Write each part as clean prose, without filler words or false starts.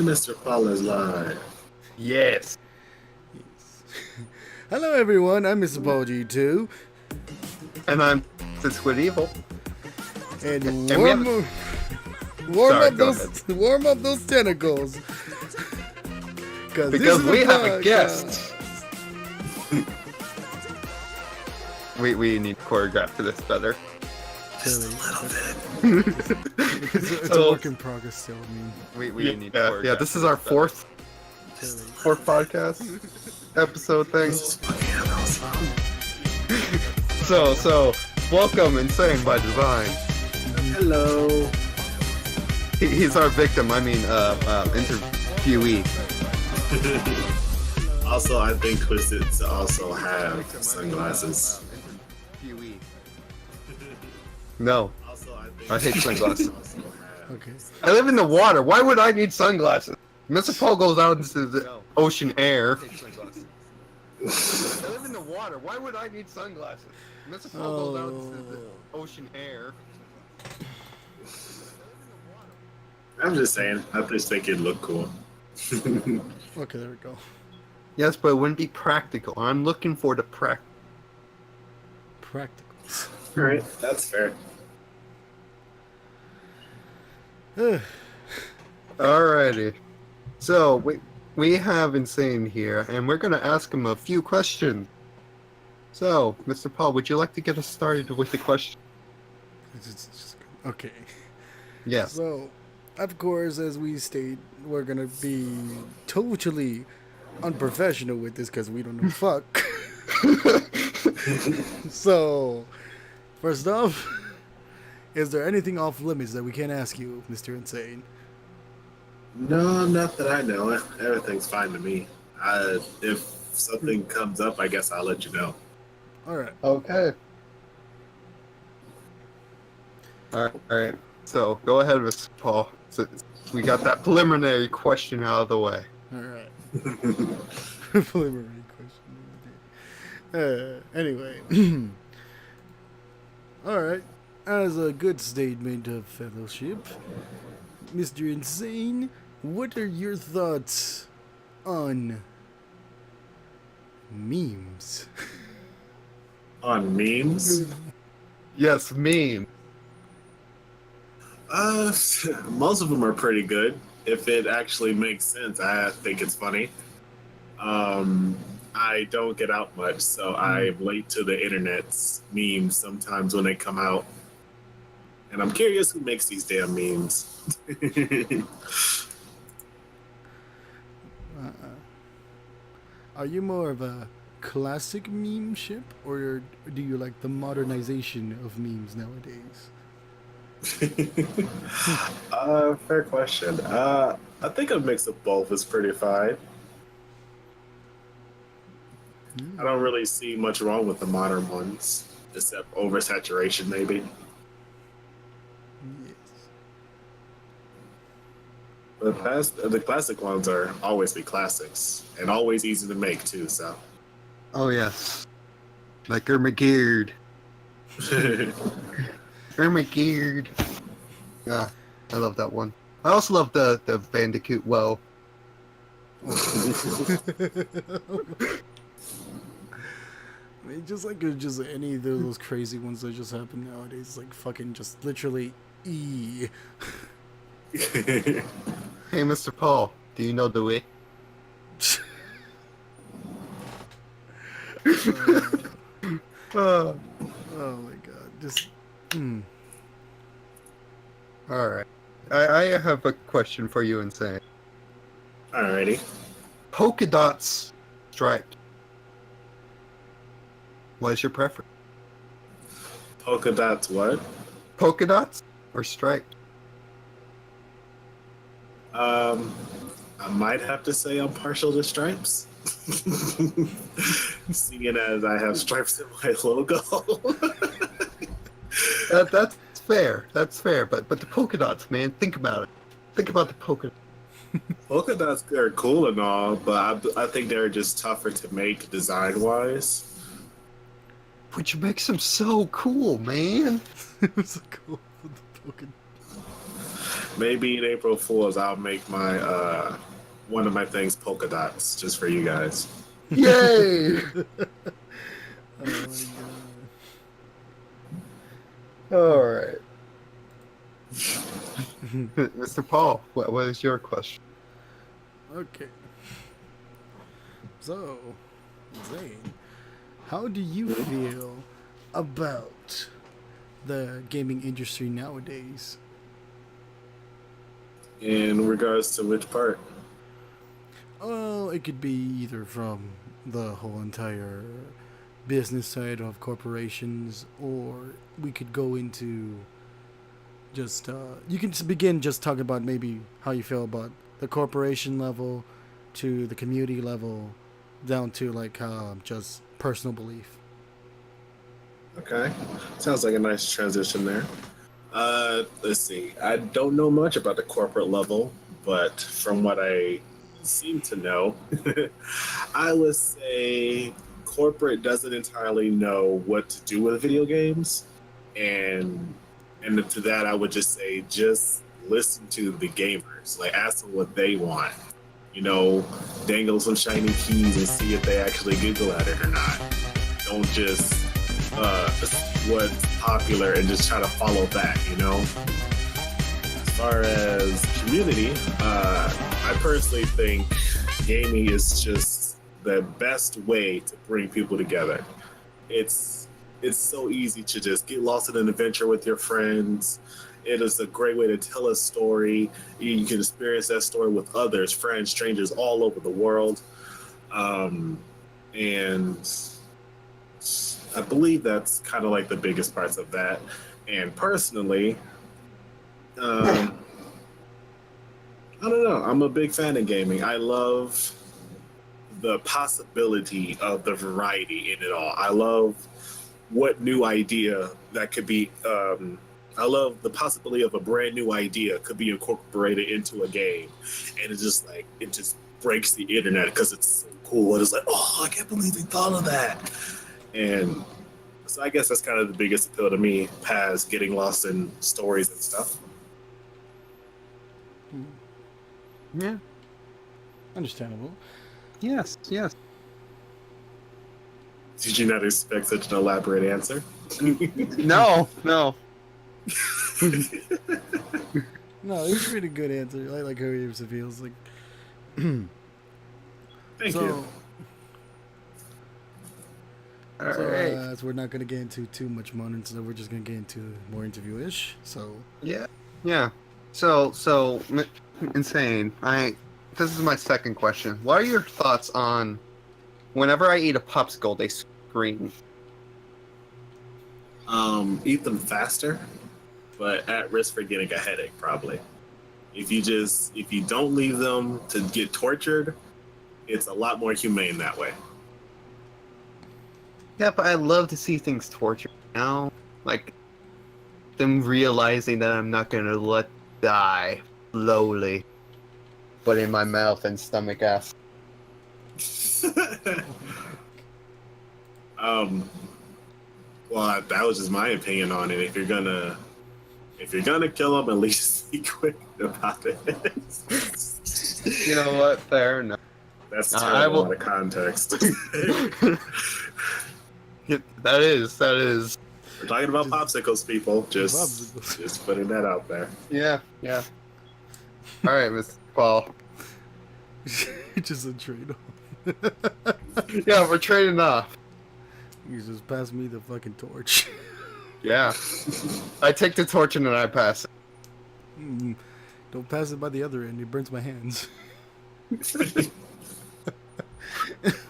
And Mr. Paul is live. Yes. Hello, everyone. I'm Mr. Paul G2, And I'm the Squid Evil. and And we have- Sorry, go warm up those tentacles. Because we have a guest. we need to choreograph for this better. Just a little bit. It's a work in progress still. We need to choreograph. Yeah, this is our fourth podcast episode thing. So welcome Insane by Design. Hello. He's our victim. I mean, interviewee. Also, I think Twisted also have sunglasses. Interviewee. No, Also, I hate sunglasses. Okay. I live in the water. Why would I need sunglasses? Mr. Paul goes out into the ocean air. I live in the water. Why would I need sunglasses? Mr. Paul goes out into the ocean air. I'm just saying. I just think it'd look cool. Okay, there we go. Yes, but it wouldn't be practical. I'm looking for the Practicals. Alright, that's fair. Alrighty. So we have Insane here, and we're gonna ask him a few questions. So, Mr. Paul, would you like to get us started with the question? Okay. Yes. So, of course, as we state, we're gonna be totally unprofessional with this because we don't know fuck. So, first off, is there anything off limits that we can't ask you, Mr. Insane? No, not that I know. Everything's fine to me. If something comes up, I guess I'll let you know. All right. Okay. Alright. So, go ahead, Mr. Paul. So, we got that preliminary question out of the way. All right. Preliminary question. Anyway. All right. As a good statement of fellowship, Mr. Insane, what are your thoughts on memes? On memes? Yes, meme. Most of them are pretty good. If it actually makes sense, I think it's funny. I don't get out much, so I'm late to the internet's memes sometimes when they come out. And I'm curious who makes these damn memes. Are you more of a classic meme ship, or do you like the modernization of memes nowadays? Fair question. I think a mix of both is pretty fine. I don't really see much wrong with the modern ones, except oversaturation, maybe. Yes. The classic ones are always be classics, and always easy to make too. So. Oh, yes. Like Ermageard. Ermageard. Yeah, I love that one. I also love the Bandicoot Woe. I mean, just any of those crazy ones that just happen nowadays, like fucking just literally E. Hey, Mr. Paul, do you know the way? Oh my god, just. Alright. I have a question for you, Insane. Alrighty. Polka dots striped. What is your preference? Polka dots what? Polka dots or striped? I might have to say I'm partial to stripes. Seeing as I have stripes in my logo. That's fair. That's fair. But the polka dots, man, think about it. Think about the polka dots. Polka dots are cool and all, but I think they're just tougher to make design-wise. Which makes them so cool, man. It was so cool with the polka. Maybe in April Fools, I'll make my one of my things polka dots just for you guys. Yay! Oh my All right. Mr. Paul, what is your question? god. Okay. So, Zane, how do you feel about the gaming industry nowadays? In regards to which part? Oh, it could be either from the whole entire business side of corporations, or we could go into just you can just begin just talking about maybe how you feel about the corporation level to the community level down to like just personal belief. Okay, sounds like a nice transition there. Let's see. I don't know much about the corporate level, but from what I seem to know, I would say corporate doesn't entirely know what to do with video games, and to that I would just say just listen to the gamers, like ask them what they want. You know, dangle some shiny keys and see if they actually giggle at it or not. Don't just what's popular and just try to follow that, you know? As far as community, I personally think gaming is just the best way to bring people together. It's so easy to just get lost in an adventure with your friends. It is a great way to tell a story. You can experience that story with others, friends, strangers all over the world. And I believe that's kind of like the biggest parts of that. And personally, I don't know. I'm a big fan of gaming. I love the possibility of the variety in it all. I love what new idea that could be. I love the possibility of a brand new idea could be incorporated into a game, and it just breaks the internet because it's so cool. And it's like, oh, I can't believe they thought of that. And so I guess that's kind of the biggest appeal to me, past getting lost in stories and stuff. Yeah. Understandable. Yes. Yes. Did you not expect such an elaborate answer? No. No. No, it's a pretty good answer. I like how it feels like. Thank you. All So, right. so we're not gonna get into too much more, so we're just gonna get into more interview-ish. So Yeah. Yeah. So insane. This is my second question. What are your thoughts on whenever I eat a popsicle, they scream? Eat them faster, but at risk for getting a headache, probably. If you don't leave them to get tortured, it's a lot more humane that way. Yeah, but I love to see things tortured now. Like them realizing that I'm not gonna let die slowly, but in my mouth and stomach acid. Well, that was just my opinion on it. If you're gonna kill them, at least be quick about it. You know what? Fair enough. That's I terrible will- out of context. That is. We're talking about popsicles, people. Just Popsicles. just putting that out there. Yeah. All right, Mr. Paul. just a trade-off. Yeah, we're trading off. You just pass me the fucking torch. Yeah. I take the torch and then I pass it. Don't pass it by the other end. It burns my hands.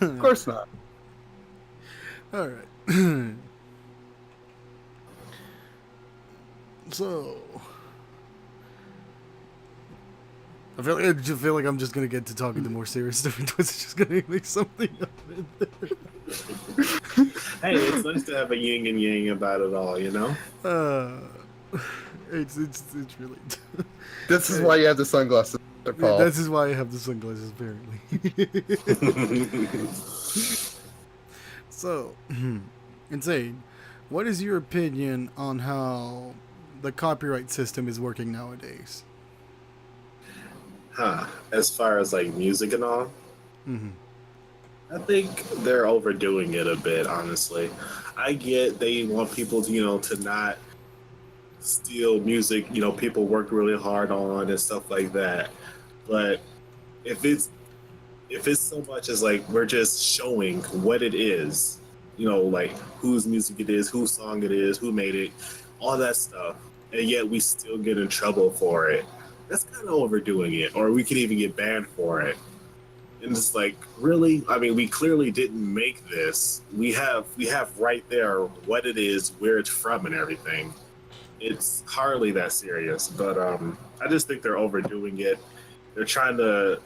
Of course not. All right. So, I feel like I'm just gonna get to talking to more serious stuff, and it's just gonna make something of it. Hey, it's nice to have a yin and yang about it all, you know? It's really. This is why you have the sunglasses, Mr. Paul. This is why I have the sunglasses, apparently. So, Insane, what is your opinion on how the copyright system is working nowadays? As far as like music and all, Mm-hmm. I think they're overdoing it a bit, honestly. I get they want people to, to not steal music, people work really hard on and stuff like that. But if it's so much as like we're just showing what it is, like whose music it is, whose song it is, who made it, all that stuff, and yet we still get in trouble for it. That's kind of overdoing it, or we can even get banned for it. And it's like, really? I mean, we clearly didn't make this. We have right there what it is, where it's from, and everything. It's hardly that serious, but I just think they're overdoing it. They're trying to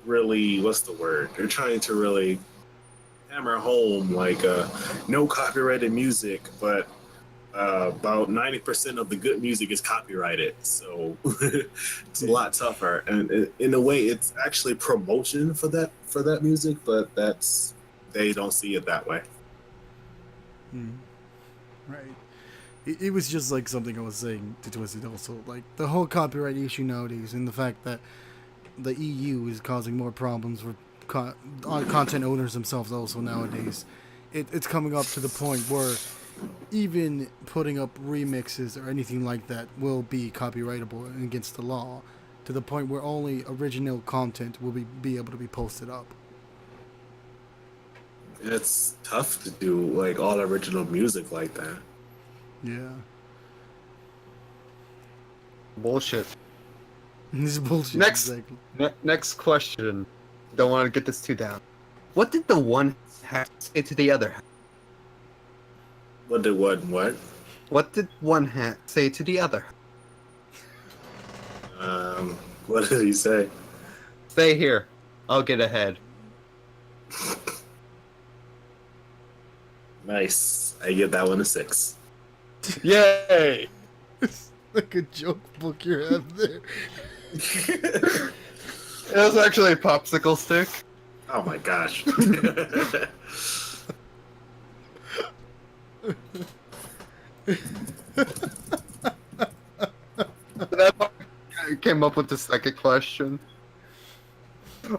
really, what's the word? They're trying to really hammer home like no copyrighted music, but about 90% of the good music is copyrighted. So it's a lot tougher. And in a way, it's actually promotion for that music, but they don't see it that way. Mm. Right. It was just like something I was saying to Twisted also. Like the whole copyright issue nowadays and the fact that the EU is causing more problems for content owners themselves also nowadays. It's coming up to the point where even putting up remixes or anything like that will be copyrightable and against the law to the point where only original content will be able to be posted up. It's tough to do like all original music like that. Yeah. Bullshit. This is bullshit. Next, Exactly. next question. Don't want to get this too down. What did the one hat say to the other hat? What did what? What did one hat say to the other? What did he say? Stay here. I'll get ahead. Nice. I give that one a 6. Yay! It's like a joke book you have there. It was actually a popsicle stick. Oh my gosh. That part came up with the second question.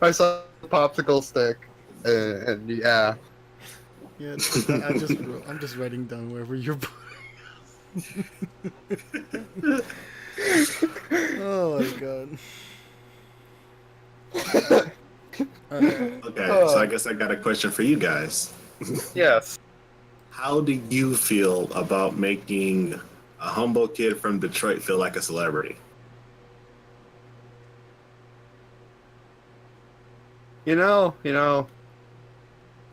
I saw the popsicle stick, and yeah. Yeah, I'm just writing down wherever you're putting. Oh my god. Okay, so I guess I got a question for you guys. Yes. How do you feel about making a humble kid from Detroit feel like a celebrity? You know,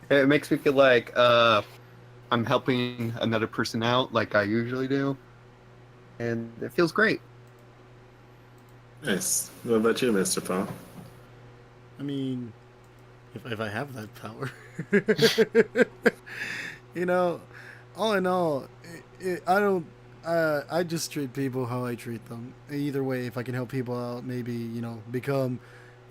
it makes me feel like I'm helping another person out like I usually do. And it feels great. Nice. What about you, Mr. Paul? I mean, if I have that power. You know, all in all, I don't. I just treat people how I treat them. Either way, if I can help people out, maybe become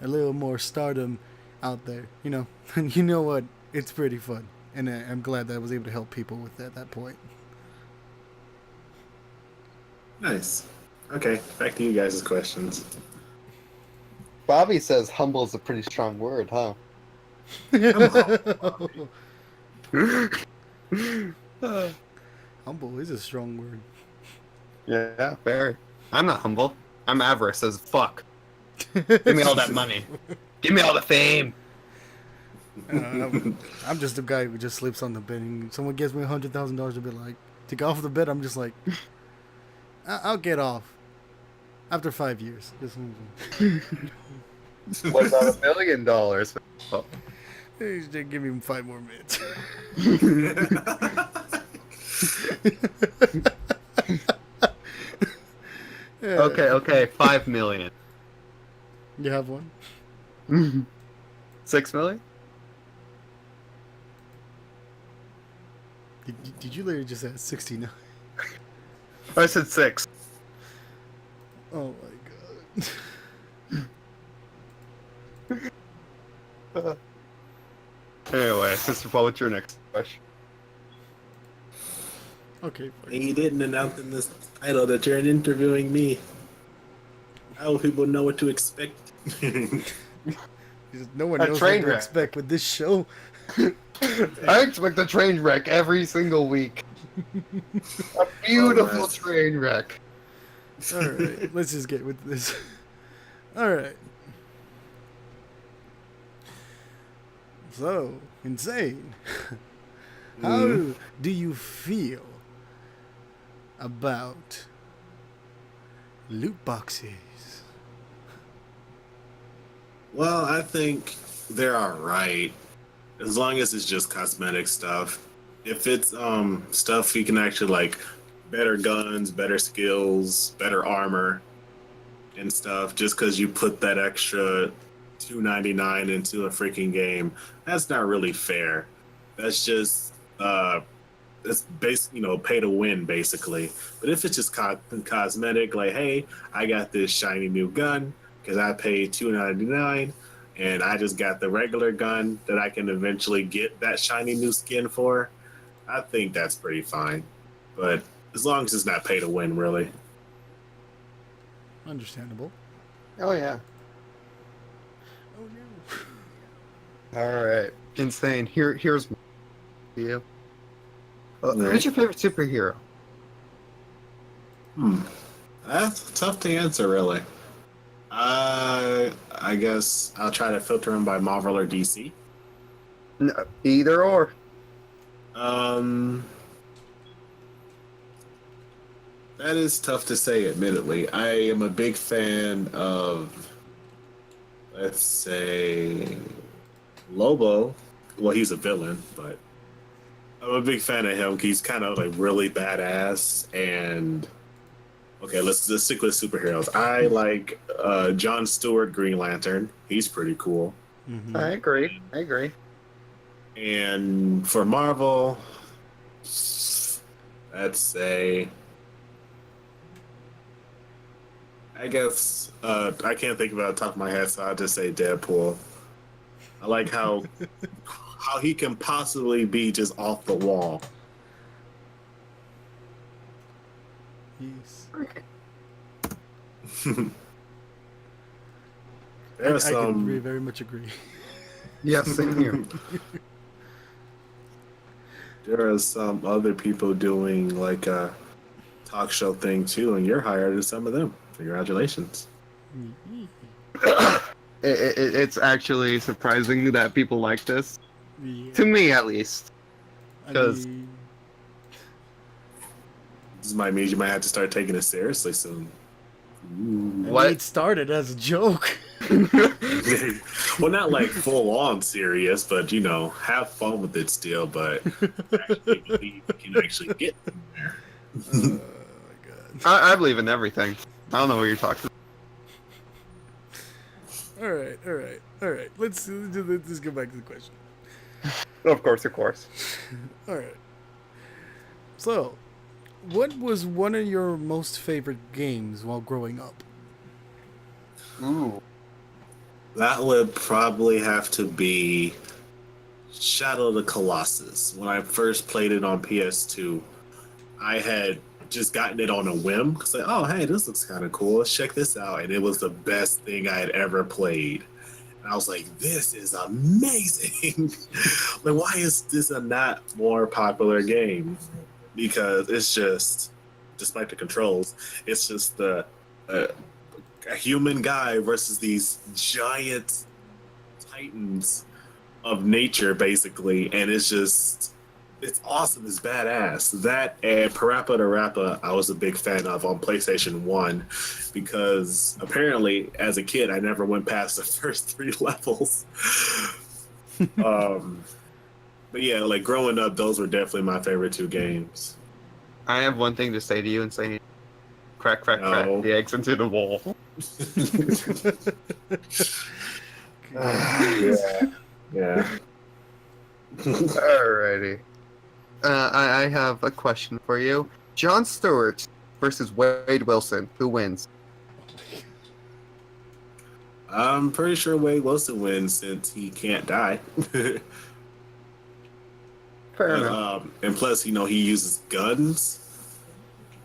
a little more stardom out there. And you know what? It's pretty fun, and I'm glad that I was able to help people with that at that point. Nice. Okay, back to you guys' questions. Bobby says humble is a pretty strong word, huh? Humble is a strong word. Yeah, very. I'm not humble. I'm avarice as fuck. Give me all that money. Give me all the fame. I'm just a guy who just sleeps on the bed, and someone gives me $100,000 to be like to get off the bed. I'm just like, I'll get off after 5 years. Just What about $1 million? Oh. just give me 5 more minutes. Yeah. Okay, 5 million. You have one? 6 million? Did you literally just say 69? I said 6. Oh my god. Anyway, Mr. Paul, what's your next question? Okay. Fine. And you didn't announce in this title that you're interviewing me. How will people know what to expect? No one A knows train what to wreck. expect with this show. I expect a train wreck every single week. A beautiful man. train wreck. All right, let's just get with this. All right. So, insane. How do you feel about loot boxes? Well, I think they're alright. As long as it's just cosmetic stuff. If it's stuff you can actually like better guns, better skills, better armor and stuff, just because you put that extra $2.99 into a freaking game, that's not really fair. That's just it's basically pay to win basically. But if it's just cosmetic, like hey, I got this shiny new gun because I paid $2.99 and I just got the regular gun that I can eventually get that shiny new skin for, I think that's pretty fine. But as long as it's not pay to win, really. Understandable. Oh yeah. Oh no. All right. Insane. Here's my you. Right. Who's your favorite superhero? That's tough to answer, really. I guess I'll try to filter them by Marvel or DC. No, either or. Um, that is tough to say, admittedly. I am a big fan of, let's say, Lobo. Well, he's a villain, but I'm a big fan of him. He's kind of like really badass. And okay, let's just stick with superheroes. I like John Stewart, Green Lantern. He's pretty cool. Mm-hmm. I agree. And for Marvel, let's say, I guess I can't think about it off the top of my head, so I'll just say Deadpool. I like how he can possibly be just off the wall. Yes. There's I can some. very much agree. Yes, same here. There are some other people doing like a talk show thing too, and you're higher than some of them. Congratulations. It's actually surprising that people like this. Yeah. To me, at least. I 'Cause- mean, This might mean you might have to start taking it seriously soon. What? it started as a joke. Well, not like full on serious, but have fun with it still. But actually believe you can actually get there. Oh my god. I believe in everything. I don't know what you're talking All right. Let's go back to the question. about. Of course. All right. So, what was one of your most favorite games while growing up? Ooh. That would probably have to be Shadow of the Colossus. When I first played it on PS2, I had just gotten it on a whim. It's like, oh, hey, this looks kind of cool. Let's check this out. And it was the best thing I had ever played. And I was like, this is amazing. Like, why is this a not more popular game? Because it's just, despite the controls, it's just a human guy versus these giant titans of nature, basically. And it's awesome. It's badass. That and Parappa the Rappa, I was a big fan of on PlayStation 1 because apparently, as a kid, I never went past the first 3 levels. But yeah, like growing up, those were definitely my favorite 2 games. I have one thing to say to you and say, crack No. the eggs into the wall. Yeah. Alrighty. I have a question for you. Jon Stewart versus Wade Wilson. Who wins? I'm pretty sure Wade Wilson wins since he can't die. Fair enough. And plus, he uses guns.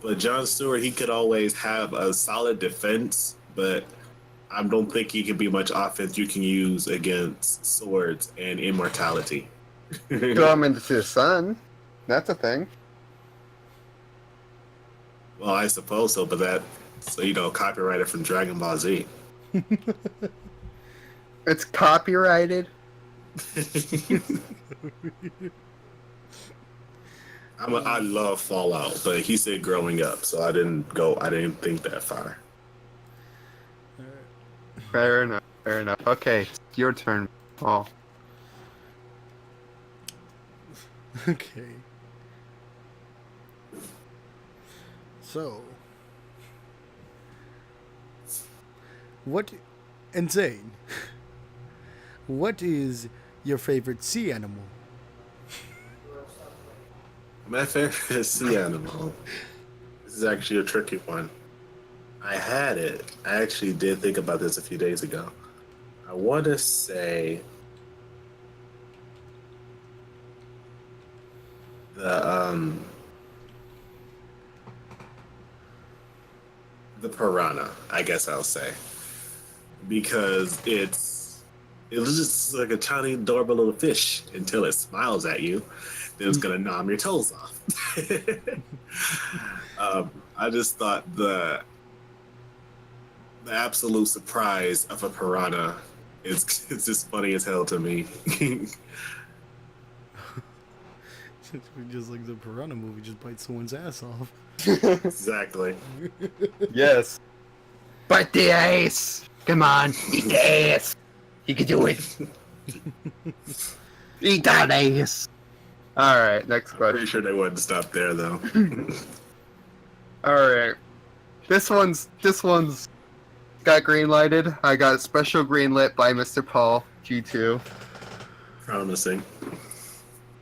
But Jon Stewart, he could always have a solid defense but I don't think he can be much offense you can use against swords and immortality. Throw him into the sun. That's a thing. Well, I suppose so, but copyrighted from Dragon Ball Z. It's copyrighted. I love Fallout, but he said growing up, so I didn't think that far. Fair enough. Fair enough. Okay, your turn, Paul. Okay. So, what insane? What is your favorite sea animal? My favorite sea animal. This is actually a tricky one. I had it. I actually did think about this a few days ago. I want to say the piranha. I guess I'll say because it was just like a tiny, adorable little fish until it smiles at you. Then it's gonna nom your toes off. I just thought the absolute surprise of a piranha is it's just funny as hell to me. Just like the piranha movie, just bite someone's ass off. Exactly. Yes. Bite the ass. Come on, eat the ass. You can do it. Eat that ass. All right, next Pretty question. sure they wouldn't stop there though. All right, this one's got green lighted. I got special green lit by Mr. Paul G2. Promising.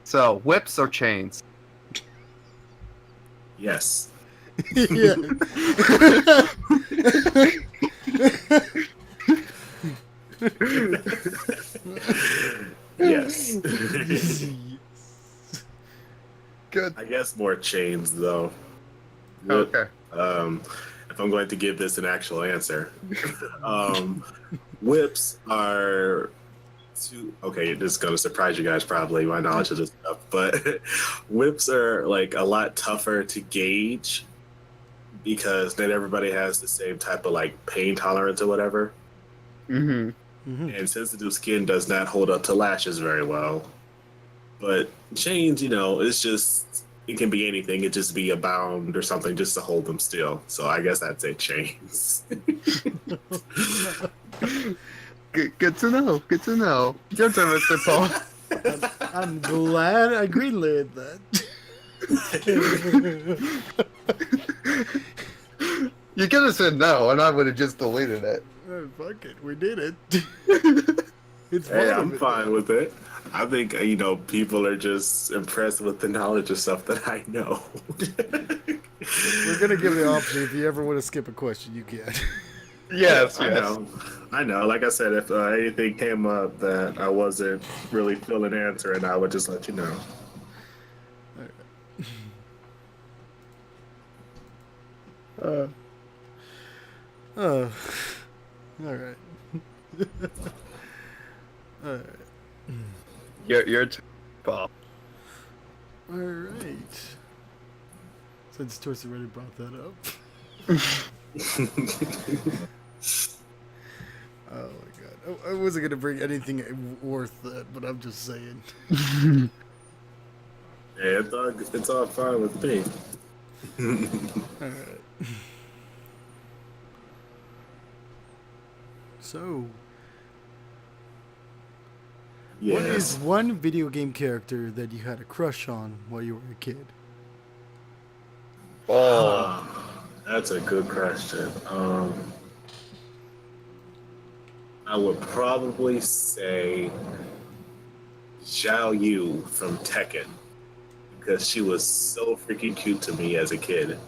So, whips or chains? Yes. Yeah. Yes. Good. I guess more chains though. Okay. If I'm going to give this an actual answer, whips are okay, this is going to surprise you guys probably, my knowledge of this stuff, but whips are like a lot tougher to gauge because not everybody has the same type of like pain tolerance or whatever. Mm-hmm. Mm-hmm. And sensitive skin does not hold up to lashes very well. But chains, it's just, it can be anything. It just be a bound or something just to hold them still. So I guess I'd say chains. Good to know. Good to know. Your turn, Mr. Paul. I'm glad I greenlit that. You could have said no, and I would have just deleted it. Oh, fuck it, we did it. It's Hey, fun I'm of it. fine with it. I think, people are just impressed with the knowledge of stuff that I know. We're gonna give the option if you ever want to skip a question, you can. Yes, I yes. know. I know. Like I said, if anything came up that I wasn't really feeling answering, I would just let you know. All right. All right. Your turn, Paul. All right. Since Torsi already brought that up. Oh my god. I wasn't gonna bring anything worth that, but I'm just saying. Yeah, it's all fine with me. All right. So, what is Yes. one video game character that you had a crush on while you were a kid? Oh. That's a good question. I would probably say Xiao Yu from Tekken because she was so freaking cute to me as a kid.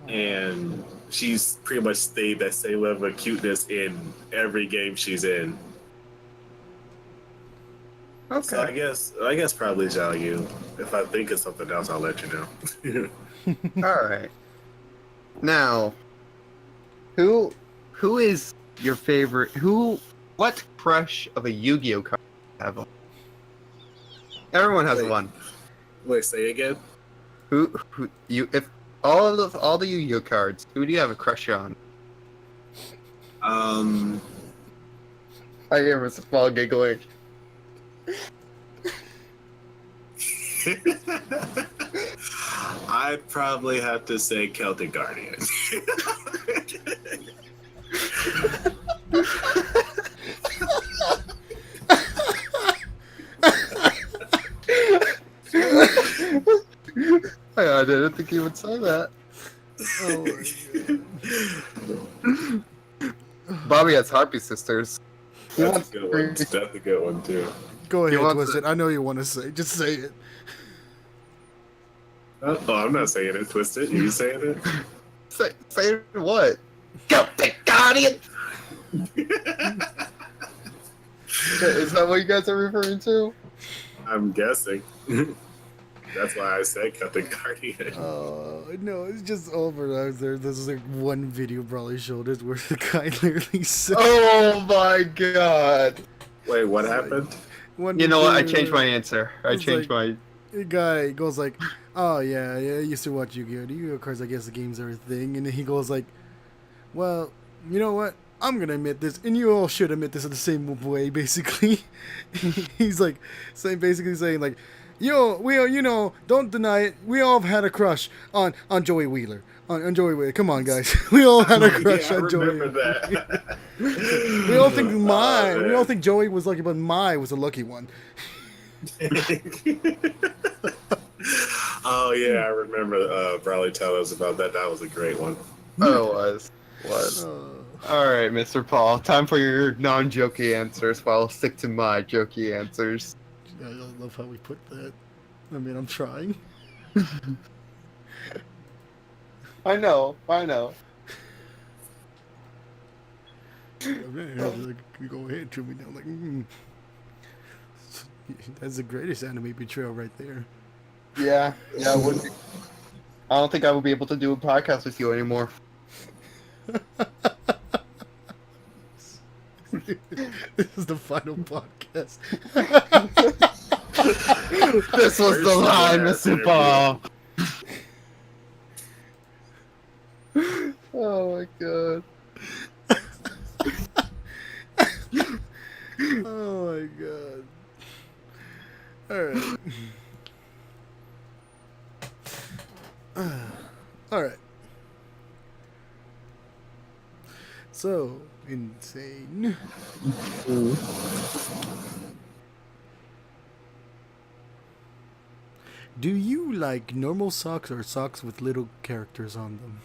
And she's pretty much stayed that same level of cuteness in every game she's in. Okay. So I guess probably Xiao Yu. If I think of something else, I'll let you know. All right. Now, Who is your favorite? What crush of a Yu-Gi-Oh card do you have? Everyone has Wait. one. Wait, say again. Who you if all the Yu-Gi-Oh cards, who do you have a crush on? I hear Mr. Paul giggling. I'd probably have to say Celtic Guardian. I didn't think he would say that. Oh my god. Bobby has Harpy sisters. That's a good one. That's a good one too. Go He ahead, wants Twisted. I know you want to say. Just say it. Oh, I'm not saying it, Twisted. You saying it? Say what? Celtic Guardian. Is that what you guys are referring to? I'm guessing. That's why I said Celtic Guardian. No, it's just over. There's like one video probably showed it where the guy literally said. Oh my god. Wait, what happened? You know what? I changed my answer. I changed my. The guy goes like, "Oh yeah, I used to watch Yu-Gi-Oh. The Yu-Gi-Oh cards, I guess the games are a thing." And then he goes like, "Well, you know what? I'm gonna admit this, and you all should admit this in the same way." Basically, he's like basically saying like, don't deny it. We all have had a crush on Joey Wheeler. On Joey Wheeler. Come on, guys. We all had a crush on Joey. Remember that. We all think we all think Joey was lucky, but Mai was a lucky one. Oh yeah, I remember Bradley telling us about that. That was a great one. Oh, it was. All right, Mr. Paul. Time for your non-jokey answers. While I'll stick to my jokey answers. I love how we put that. I mean, I'm trying. I know. Go ahead, chew me down. Like, that's the greatest anime betrayal right there. Yeah. I wouldn't. I don't think I will be able to do a podcast with you anymore. This is the final podcast. This was the line, Mr. Paul. Oh my god. Oh my god. Alright. Alright. So, insane. Do you like normal socks or socks with little characters on them?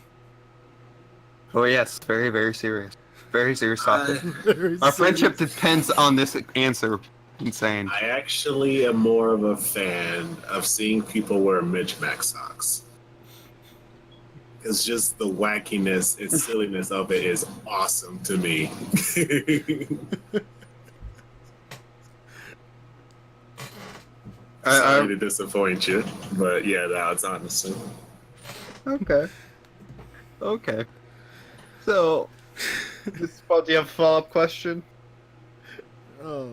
Oh yes, very, very serious. Very serious topic. Very Our serious. friendship depends on this answer. Insane. I actually am more of a fan of seeing people wear Mitch-Mac socks. It's just the wackiness and silliness of it is awesome to me. Sorry to disappoint you, but yeah, that's honestly. Okay. So, Mr. Paul, do you have a follow-up question? Oh,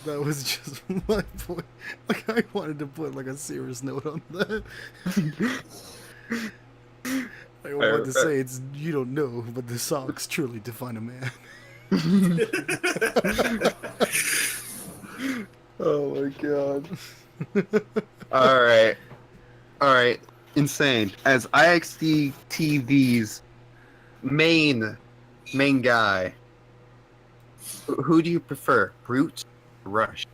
that was just my point. Like, I wanted to put like a serious note on that. I wanted to say it's you don't know, but the socks truly define a man. Oh my god. All right. Insane. As IXD TV's main guy, who do you prefer, Brute or Rush?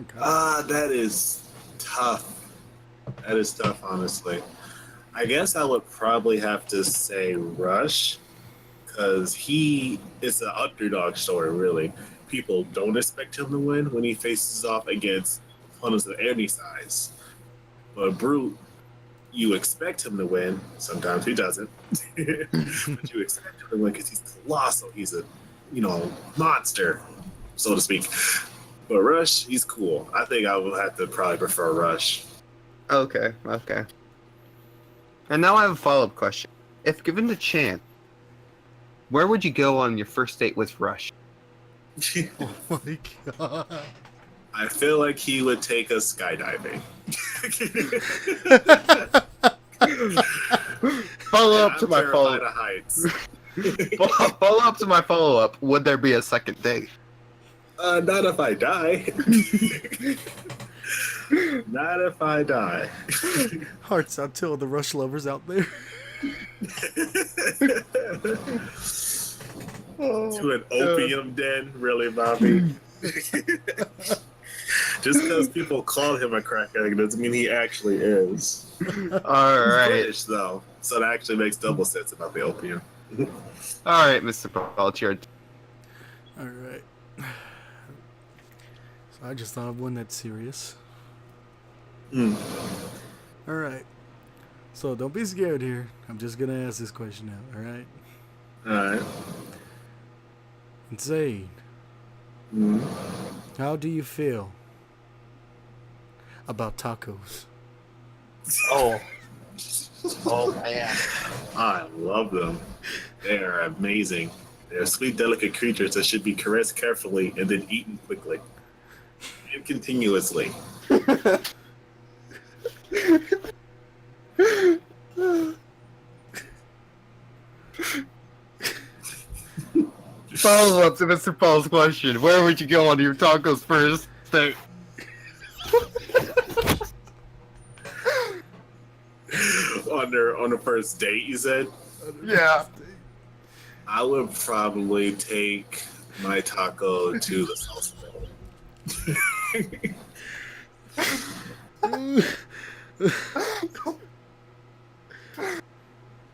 Okay. That is tough. That is tough, honestly. I guess I would probably have to say Rush, because it's an underdog story, really. People don't expect him to win when he faces off against opponents of any size. But Brute, you expect him to win. Sometimes he doesn't. But you expect him to win because he's colossal. He's a, monster, so to speak. But Rush, he's cool. I think I would have to probably prefer Rush. Okay. And now I have a follow-up question. if given the chance, where would you go on your first date with Rush? Oh my god. I feel like he would take us skydiving. Follow And up to I'm my terrified follow. of heights. Follow up to my follow up. Would there be a second date? Not if I die. Not if I die. Hearts out to all the Rush lovers out there. To an opium den, really, Bobby? Just because people call him a crack addict doesn't mean he actually is. All He's right, British, though, so that actually makes double sense about the opium. all right, Mr. Paul, it's your Alright. So I just thought of one that's serious. Hmm. Alright. So don't be scared here. I'm just gonna ask this question out, alright? Alright. Insane. Mm. How do you feel about tacos? Oh man. I love them. They are amazing. They're sweet, delicate creatures that should be caressed carefully and then eaten quickly and continuously. Follow up to Mr. Paul's question: where would you go on your tacos first date? On the first date, you said? Yeah. I would probably take my taco to the salsa bowl.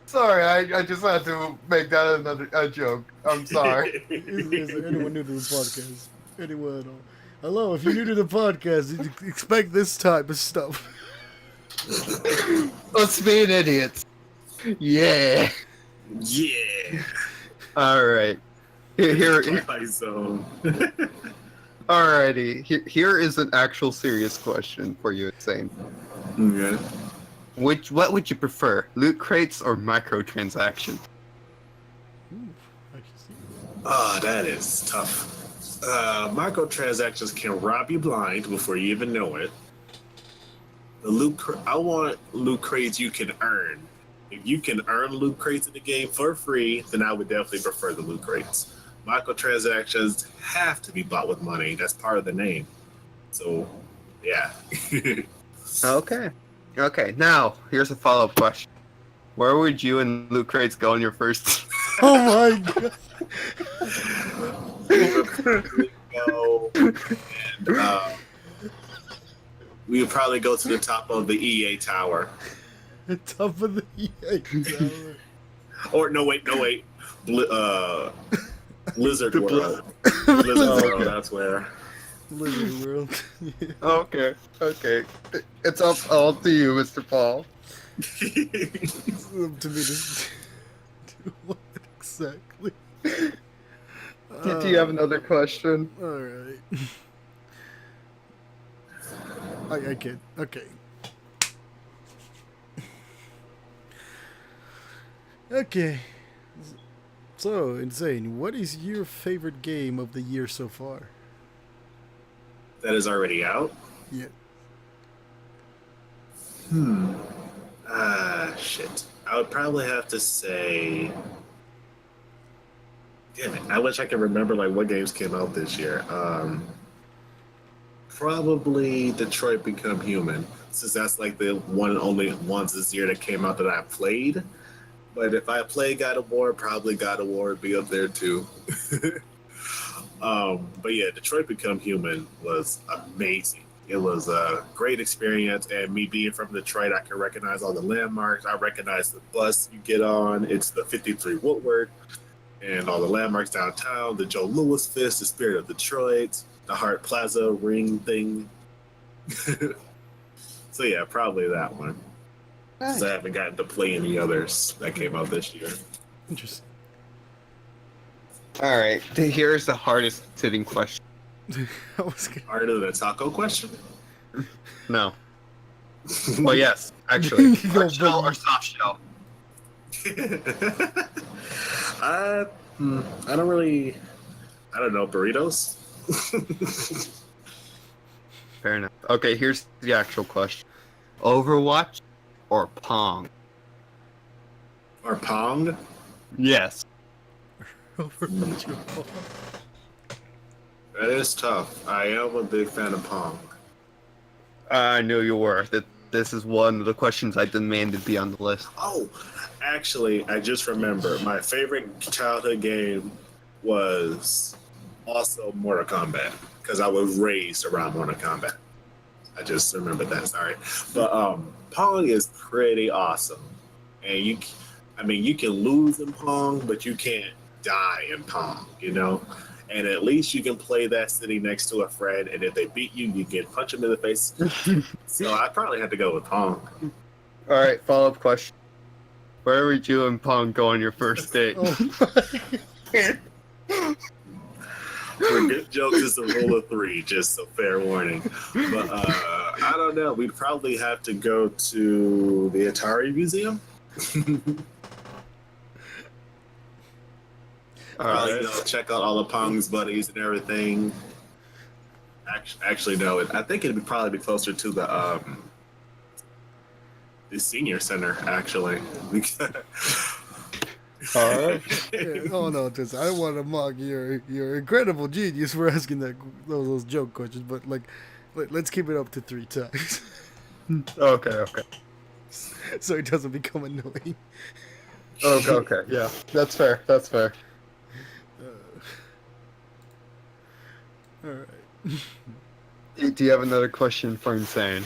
Sorry, I just had to make that a joke. I'm sorry. Is anyone new to the podcast? Anyone at all? Hello, if you're new to the podcast, expect this type of stuff. Let's be an idiot. Yeah. Yeah. All right. Here. Twilight Zone. Alrighty. Here is an actual serious question for you, Insane. Okay. What would you prefer, loot crates or microtransactions? Ooh, I can see. Oh, that is tough. Microtransactions can rob you blind before you even know it. I want loot crates you can earn. If you can earn loot crates in the game for free, then I would definitely prefer the loot crates. Microtransactions have to be bought with money. That's part of the name. So, yeah. Okay. Okay. Now, here's a follow-up question. Where would you and loot crates go on your first? Oh my god. Go and, we would probably go to the top of the EA tower. The top of the EA tower. Or no wait. Lizard World. Lizard World, that's where. Lizard World. Yeah. Okay. Okay. It's up all to you, Mr. Paul. It's up to me to do what exactly? Do you have another question? Alright. I can. Okay. Okay. So, Insane, what is your favorite game of the year so far? That is already out? Yeah. Shit. I would probably have to say. Damn it! I wish I could remember like what games came out this year. Probably Detroit Become Human, since that's like the one and only ones this year that came out that I played. But if I play God of War, probably God of War would be up there too. But yeah, Detroit Become Human was amazing. It was a great experience, and me being from Detroit, I can recognize all the landmarks. I recognize the bus you get on. It's the 53 Woodward, and all the landmarks downtown, the Joe Louis Fist, the Spirit of Detroit, the Hart Plaza ring thing. So yeah, probably that one. Because I haven't gotten to play any others that came out this year. Interesting. All right. Here's the hardest hitting question. I was gonna... Harder than a taco question? No. Well, yes, actually. No, Hard shell but- or soft shell? I, I don't really. I don't know burritos. Fair enough. Okay, here's the actual question: Overwatch or Pong? Or Pong. Yes. Overwatch or Pong? That is tough. I am a big fan of Pong. I knew you were. That this is one of the questions I demanded be on the list. Oh, actually, I just remember my favorite childhood game was also Mortal Kombat because I was raised around Mortal Kombat. I just remembered that. Sorry, but Pong is pretty awesome, and I mean, you can lose in Pong, but you can't die in Pong. You know. And at least you can play that sitting next to a friend, and if they beat you, you can punch them in the face. So I probably had to go with Pong. All right, follow-up question: Where would you and Pong go on your first date? Oh For good jokes, it's a rule of three, just a fair warning. But I don't know. We'd probably have to go to the Atari Museum. Probably check out all of Pong's buddies and everything. Actually, no. I think it'd probably be closer to the senior center. Actually, All right. yeah, oh no, just I don't want to mock your incredible genius for asking those joke questions, but like, let's keep it up to 3 times, Okay. so it doesn't become annoying. Okay. Yeah, that's fair. That's fair. All right. Do you have another question for Insane?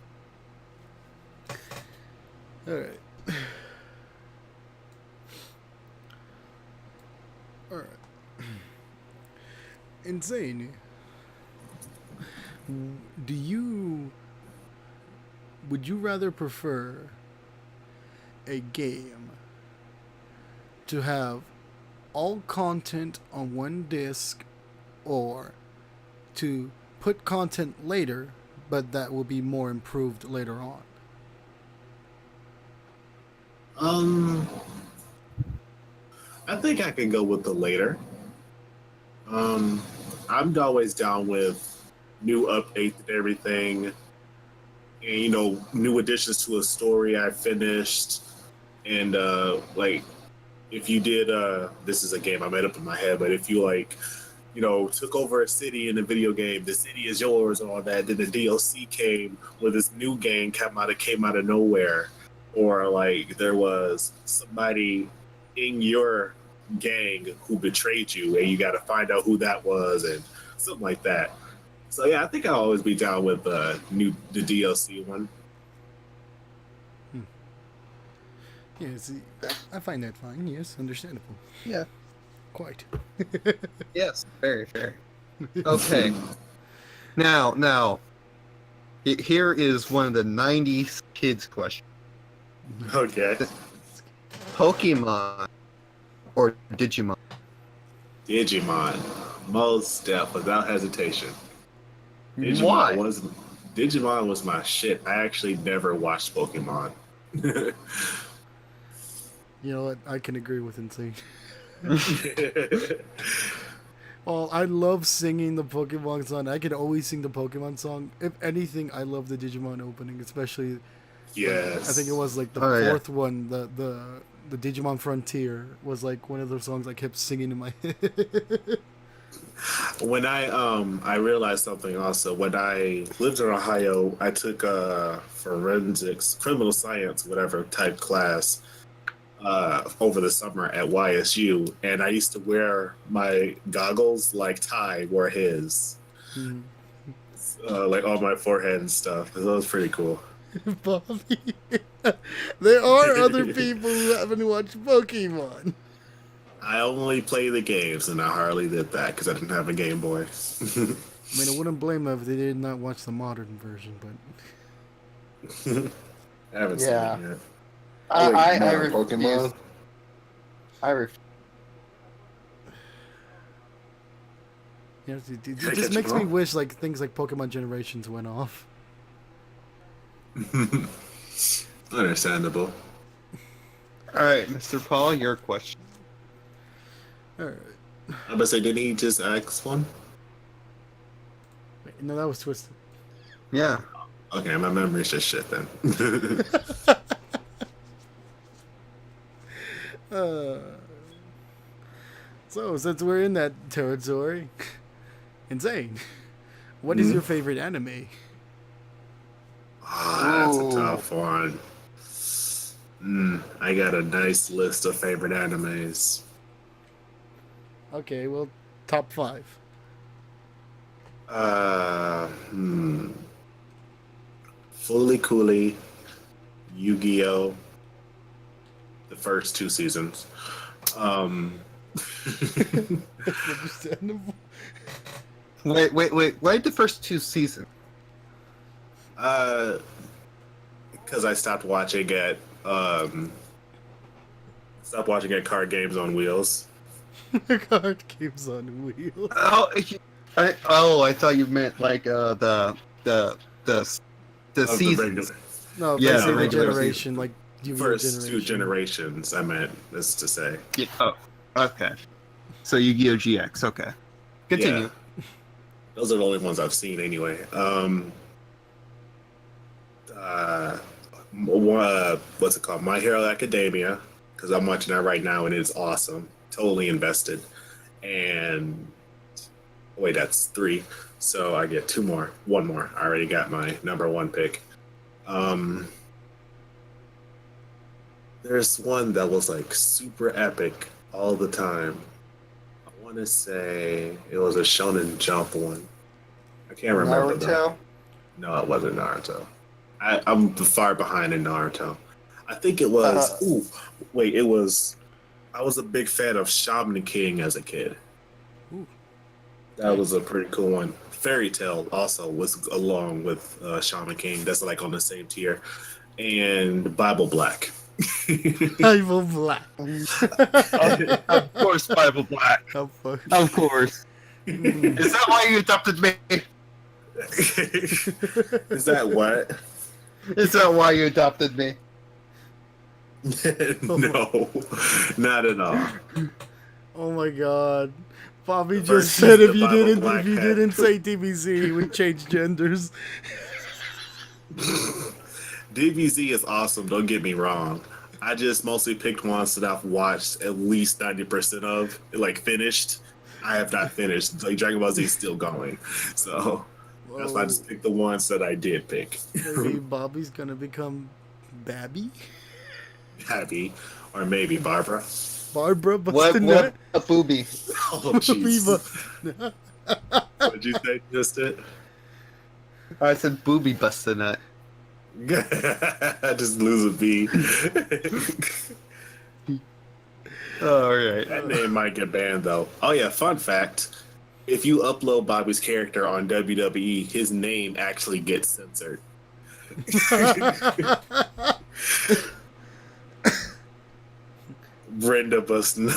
All right. All right. Insane. Would you rather prefer a game to have all content on one disc, or to put content later, but that will be more improved later on? I think I can go with the later. I'm always down with new updates and everything, and new additions to a story I finished, and like if you did this is a game I made up in my head, but if you took over a city in a video game, the city is yours and all that. Then the DLC came where this new gang came out of nowhere, or like there was somebody in your gang who betrayed you, and you got to find out who that was, and something like that. So yeah, I think I'll always be down with the DLC one. Yeah, see, I find that fine. Yes, understandable. Yeah. Quite. Yes. Very fair. Okay. Now, here is one of the '90s kids' questions: Okay. Pokemon or Digimon? Digimon, most def, without hesitation. Why? Digimon was my shit. I actually never watched Pokemon. You know what? I can agree with Insane. Well, I love singing the Pokemon song. I can always sing the Pokemon song. If anything, I love the Digimon opening, especially. Yes. I think it was like the fourth one, the Digimon Frontier was like one of those songs I kept singing in my head. When I realized something also. When I lived in Ohio, I took a forensics, criminal science, whatever type class over the summer at YSU, and I used to wear my goggles like Ty wore his, like on my forehead and stuff. So that was pretty cool. Bobby, there are other people who haven't watched Pokemon. I only play the games, and I hardly did that because I didn't have a Game Boy. I mean, I wouldn't blame them if they did not watch the modern version, but I haven't seen it yet. I refuse. Pokemon. you know, it just makes me wish like things like Pokemon Generations went off. Understandable. All right, Mr. Paul, your question. All right. I'm gonna say, didn't he just ask one? Wait, no, that was twisted. Yeah. Okay, my memory's just shit then. Uh, so since we're in that territory, insane. What is your favorite anime? That's a Ooh. tough one. I got a nice list of favorite animes. Okay, well, top 5. Uh, hmm. Fully Cooley, Yu-Gi-Oh, the first 2 seasons. That's understandable. Wait. Why the first 2 seasons? Because I stopped watching at Card Games on Wheels. Card games on wheels. I thought you meant like the Of the seasons. No, Yeah, basically the regular generation, like Yu-Gi-Oh first 2 generation. generations, I meant, is to say. Yeah. Oh, okay. So Yu-Gi-Oh GX. Okay. Continue. Yeah, those are the only ones I've seen anyway. What's it called? My Hero Academia, because I'm watching that right now and it's awesome. Totally invested. And wait, that's 3. So I get 2 more. 1 more. I already got my number 1 pick. There's one that was like super epic all the time. I want to say it was a Shonen Jump one. I can't remember. Naruto. No, it wasn't Naruto. I'm far behind in Naruto. I think it was. It was. I was a big fan of Shaman King as a kid. Ooh. That was a pretty cool one. Fairy Tail also was along with Shaman King. That's like on the same tier. And Bible Black. Bible Black. Of course, Bible Black. Of course. Is that why you adopted me? Is that what? Is that why you adopted me? No, not at all. Oh my god. Bobby The just first said season if of you Bible didn't Black if you had- didn't say DBZ, he would change genders. DBZ is awesome, don't get me wrong. I just mostly picked ones that I've watched at least 90% of, like finished. I have not finished. Like Dragon Ball Z is still going. So that's why I just picked the ones that I did pick. Maybe Bobby's gonna become Babby? Happy. Or maybe Barbara. Barbara What Bastinette? a booby. Oh, jeez. What did you say? Just it? I said booby busting nut. I just lose a B. All right. That name might get banned though. Oh yeah, fun fact. If you upload Bobby's character on WWE, his name actually gets censored. Brenda Buston.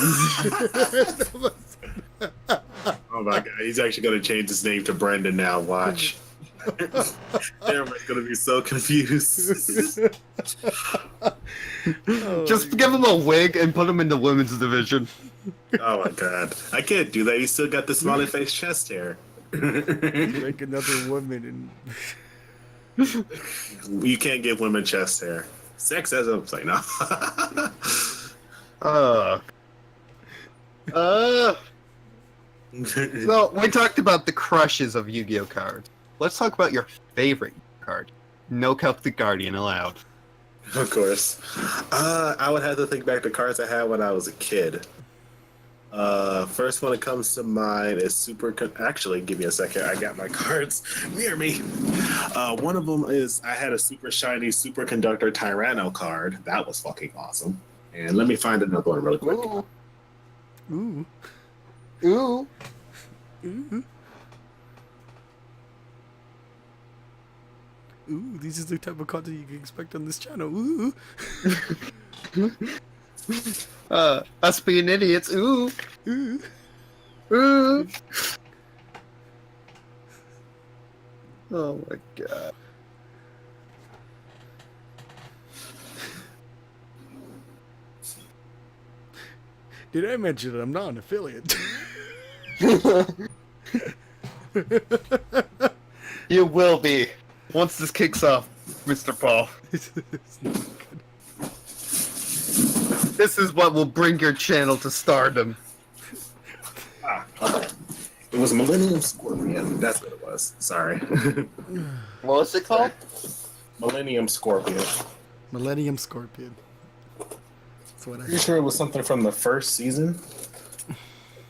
Oh my god, he's actually gonna change his name to Brendan now, watch. Everybody's gonna be so confused. Just give him a wig and put him in the women's division. Oh my god. I can't do that. He's still got the smiley face chest hair. Make another woman You can't give women chest hair. Sex as a like no. So we talked about the crushes of Yu-Gi-Oh cards. Let's talk about your favorite card. No Celtic Guardian allowed. Of course. I would have to think back to cards I had when I was a kid. First one that comes to mind is Actually, give me a second. I got my cards near me. One of them is I had a super shiny Superconductor Tyranno card. That was fucking awesome. And let me find another one really quick. Ooh. Ooh. Ooh. Ooh, these are the type of content you can expect on this channel. Ooh. Us being idiots. Ooh. Ooh. Ooh. Oh my god. Did I mention that I'm not an affiliate? You will be once this kicks off, Mr. Paul. It's not good. This is what will bring your channel to stardom. Okay. It was Millennium Scorpion. That's what it was. Sorry. What was it called? Millennium Scorpion. Millennium Scorpion. That's what I Pretty sure it was something from the first season.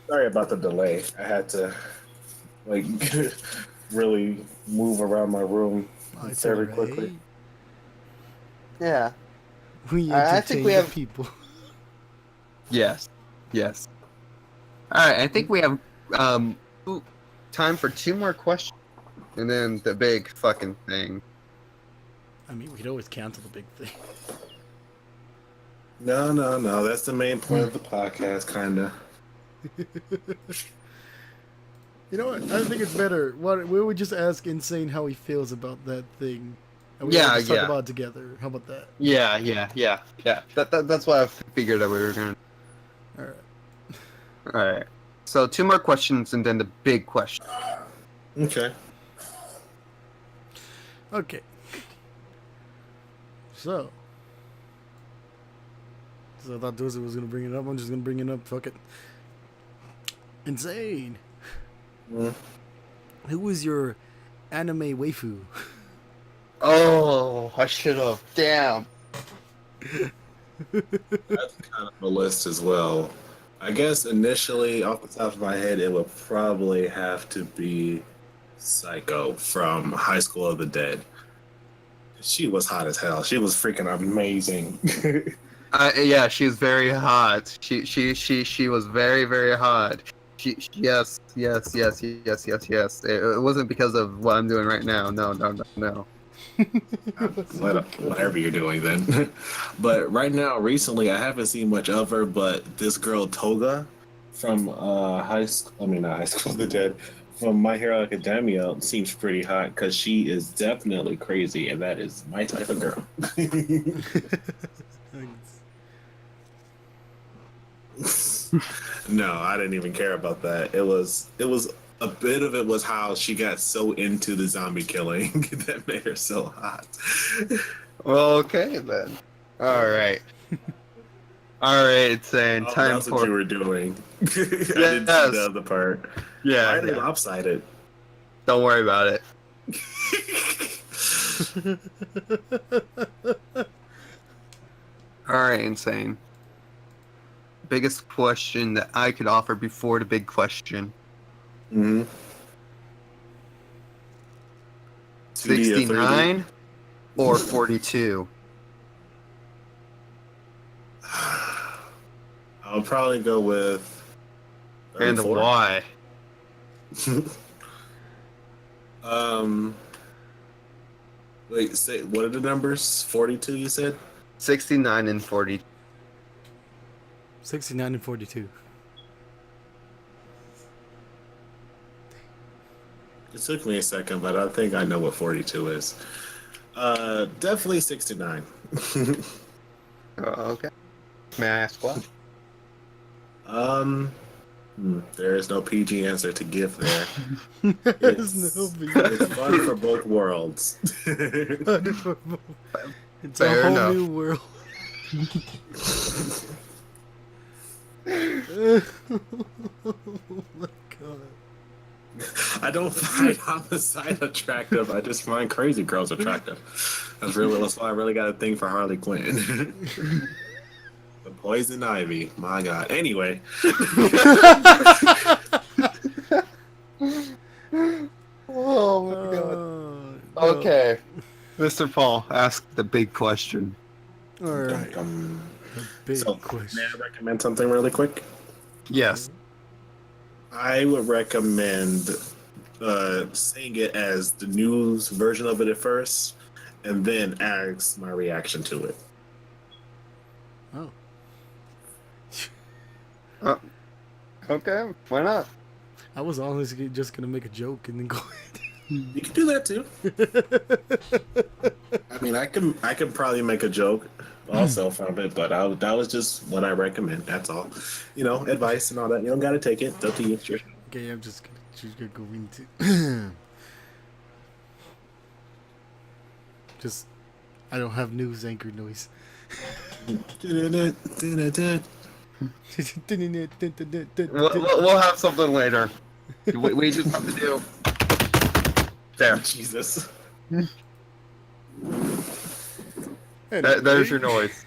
Sorry about the delay. I had to like really move around my room very quickly. Yeah. We I think we entertain have the people. Yes. Yes. All right. I think we have time for 2 more questions, and then the big fucking thing. I mean, we could always cancel the big thing. No. That's the main point of the podcast, kinda. You know what? I think it's better. We would just ask Insane how he feels about that thing. And we Yeah, all just talk yeah. about it together. How about that? Yeah. That's why I figured that we were gonna. All right. All right. So 2 more questions, and then the big question. Okay. Okay. So I thought Dozy was gonna bring it up. I'm just gonna bring it up. Fuck it. Insane. Mm. Who was your anime waifu? Oh, I should have. Damn. That's kind of a list as well. I guess initially, off the top of my head, it would probably have to be Psycho from High School of the Dead. She was hot as hell. She was freaking amazing. Yeah, she's very hot. She was very, very hot. Yes. It wasn't because of what I'm doing right now. No. Whatever you're doing then. But right now, recently, I haven't seen much of her, but this girl Toga from not High School of the Dead, from My Hero Academia seems pretty hot because she is definitely crazy, and that is my type of girl. No, I didn't even care about that. It was a bit of it was how she got so into the zombie killing that made her so hot. Well, okay then. All right. Saying time that's for. what you were doing. I didn't see the other part. Yeah. Why are they lopsided? Don't worry about it. All right, Insane. Biggest question that I could offer before the big question. Mm-hmm. 69 or 42? I'll probably go with 34. And why? Wait, say what are the numbers? 42 you said? 69 and 40. 69 and 42. It took me a second, but I think I know what 42 is. Definitely 69. Okay. May I ask why? There is no PG answer to give there. There's no PG. It's fun for both worlds. It's Fair a whole enough. new world. Oh my god. I don't find homicide attractive. I just find crazy girls attractive. That's why I really got a thing for Harley Quinn. The poison ivy. My god. Anyway. Oh my god. No. Okay. Mr. Paul, ask the big question. Alright. The big So, question. may I recommend something really quick? Yes. I would recommend saying it as the news version of it at first, and then ask my reaction to it. Oh. Okay, why not? I was honestly just gonna make a joke and then go ahead. You can do that too. I mean, I can probably make a joke, also from it, but that was just what I recommend. That's all. Advice and all that. You don't got to take it. It's up to you. Sure. Okay, I'm just gonna go into. Just, I don't have news anchor noise. We'll have something later. We just have to do. There. Jesus. There's your noise.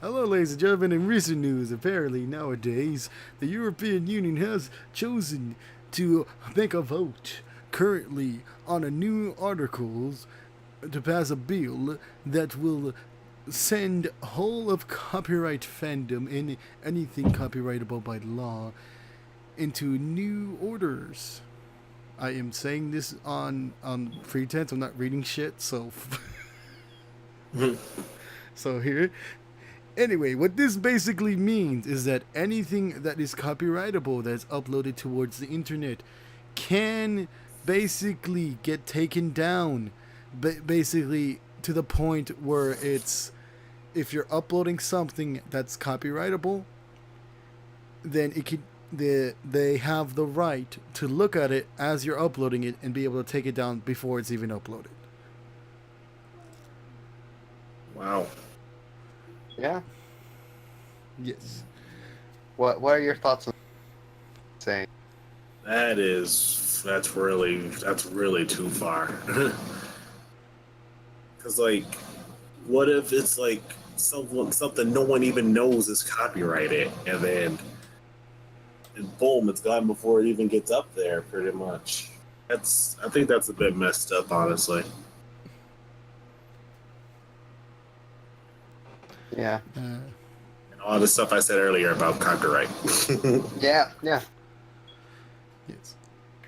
Hello, ladies and gentlemen. In recent news, apparently nowadays, the European Union has chosen to make a vote currently on a new articles to pass a bill that will send whole of copyright fandom and anything copyrightable by law into new orders. I am saying this on pretense. I'm not reading shit, so so here. Anyway, what this basically means is that anything that is copyrightable that's uploaded towards the internet can basically get taken down. Basically, to the point where it's, if you're uploading something that's copyrightable, then it could they have the right to look at it as you're uploading it and be able to take it down before it's even uploaded. Wow. Yeah. Yes. What are your thoughts on saying? That's really too far. Because what if it's something no one even knows is copyrighted, and boom, it's gone before it even gets up there, pretty much. I think that's a bit messed up, honestly. Yeah. And all the stuff I said earlier about copyright. Yeah. Yes.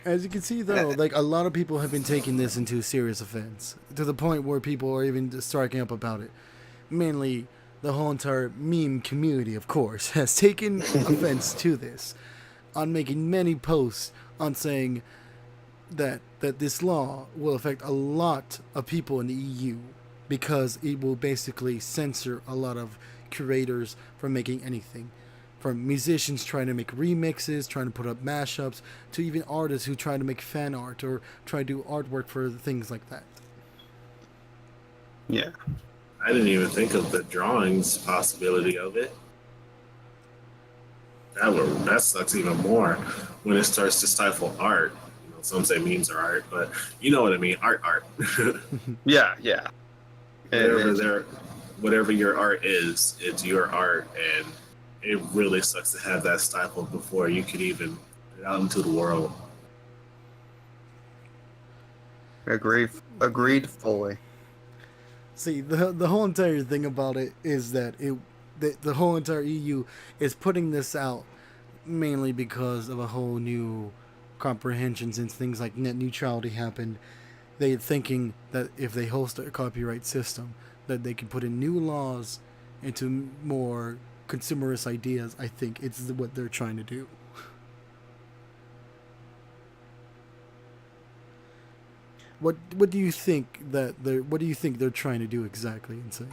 As you can see, though, a lot of people have been taking this into serious offense, to the point where people are even striking up about it. Mainly, the whole entire meme community, of course, has taken offense to this, on making many posts on saying that this law will affect a lot of people in the EU, because it will basically censor a lot of curators from making anything. From musicians trying to make remixes, trying to put up mashups, to even artists who try to make fan art or try to do artwork for things like that. Yeah. I didn't even think of the drawings possibility of it. That sucks even more when it starts to stifle art. Some say memes are art, but you know what I mean. Art. Yeah. Whatever your art is, it's your art, and it really sucks to have that stifled before you could even put it out into the world. Agreed fully. See, the whole entire thing about it is that the whole entire EU is putting this out mainly because of a whole new comprehension, since things like net neutrality happened. They're thinking that if they host a copyright system, that they can put in new laws into more consumerist ideas. I think it's what they're trying to do. What do you think they're trying to do exactly, Insane?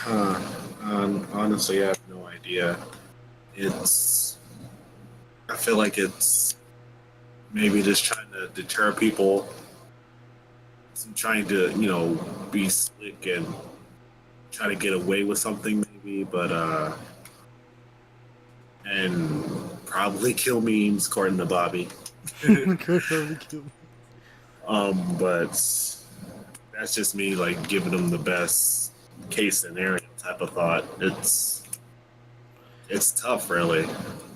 Honestly, I have no idea. I feel like it's maybe just trying to deter people from trying to, be slick and try to get away with something, maybe, but and probably kill memes, according to Bobby. But that's just me, giving them the best case scenario type of thought. It's tough, really. It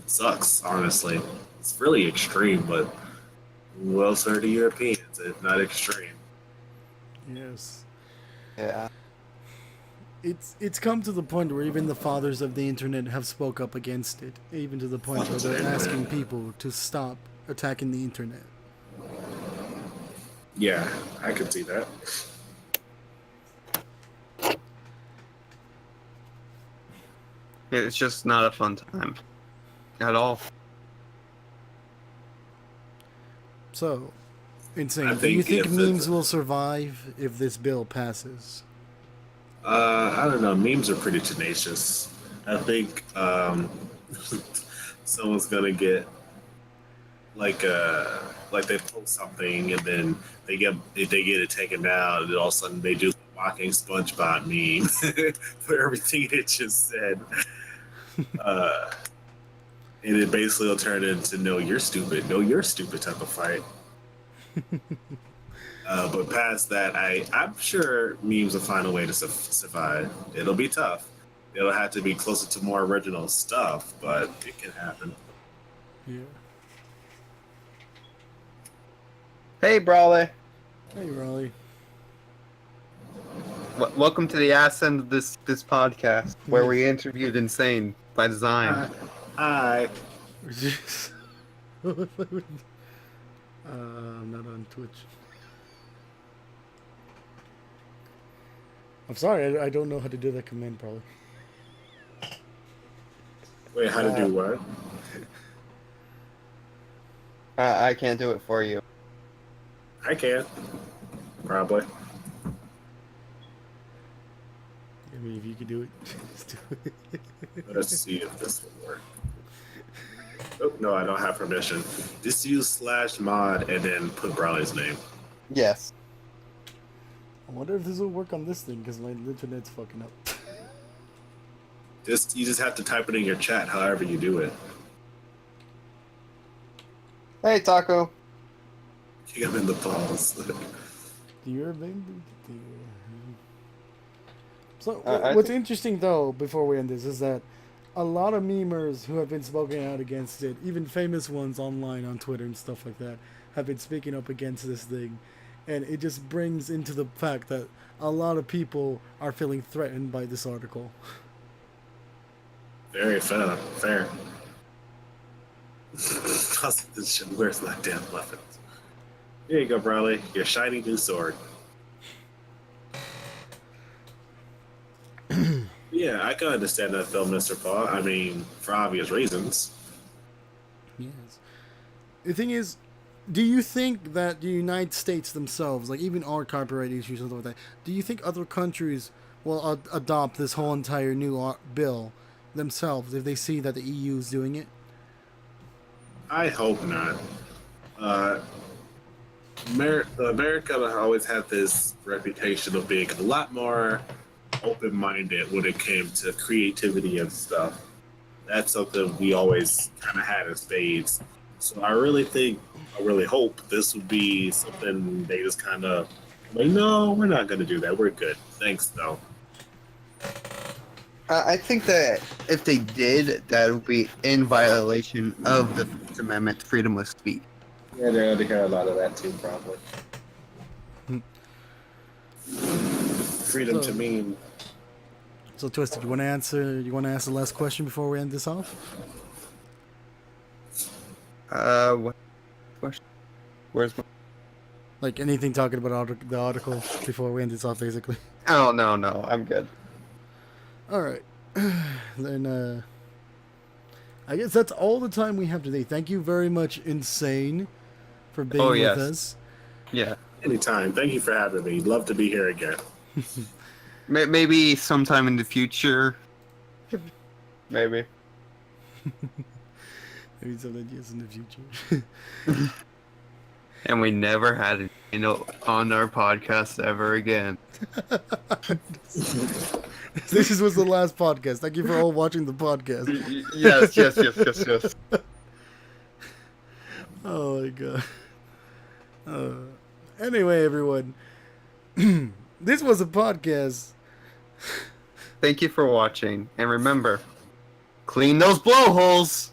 sucks, honestly. It's really extreme, but who else are the Europeans if not extreme? Yes. Yeah. It's come to the point where even the fathers of the internet have spoke up against it, even to the point where they're asking people to stop attacking the internet. Yeah, I could see that. It's just not a fun time at all. So, Insane, I do you think think memes will survive if this bill passes? I don't know. Memes are pretty tenacious. I think someone's gonna get like they post something and then they get it taken down and then all of a sudden they do mocking SpongeBob meme for everything it just said. And it basically will turn into no you're stupid type of fight. But past that, I'm sure memes will find a way to survive. It'll be tough. It'll have to be closer to more original stuff, but it can happen. Yeah. Hey, Brawley. Hey, Raleigh. Welcome to the ass end of this podcast, where we interviewed Insane by design. Hi. I'm not on Twitch. I'm sorry, I don't know how to do that command, probably. Wait, how to do what? I can't do it for you. I can. Probably. I mean, if you could do it, just do it. Let's see if this will work. Oh, no, I don't have permission. Just use /mod and then put Brawley's name. Yes. I wonder if this will work on this thing, because my internet's fucking up. You just have to type it in your chat however you do it. Hey, Taco. Kick him in the balls. Dear baby, dear. So, I what's interesting, though, before we end this, is that a lot of memers who have been spoken out against it, even famous ones online on Twitter and stuff like that, have been speaking up against this thing. And it just brings into the fact that a lot of people are feeling threatened by this article. Very fair. Where's my damn weapons? Here you go, Brawley. Your shiny new sword. Yeah, I can understand that though, Mr. Paul. I mean, for obvious reasons. Yes. The thing is, do you think that the United States themselves, like even our copyright issues and stuff like that, do you think other countries will adopt this whole entire new bill themselves if they see that the EU is doing it? I hope not. America always had this reputation of being a lot more open-minded when it came to creativity and stuff. That's something we always kind of had in spades. So I really hope this would be something they just kind of like, no, we're not going to do that. We're good. Thanks, though. I think that if they did, that would be in violation of the First Amendment, freedom of speech. Yeah, they're going to hear a lot of that too, probably. Freedom to mean. So, Twisted, you want to answer the last question before we end this off? What question? Where's my... Like anything talking about the article before we end this off, basically. Oh, no, I'm good. All right. Then, I guess that's all the time we have today. Thank you very much, Insane, for being with us. Yeah. Anytime. Thank you for having me. Love to be here again. Maybe sometime in the future. Maybe. Maybe sometime in the future. And we never had it on our podcast ever again. This was the last podcast. Thank you for all watching the podcast. Yes. Oh my god. Anyway, everyone. This was a podcast. Thank you for watching. And remember, clean those blowholes!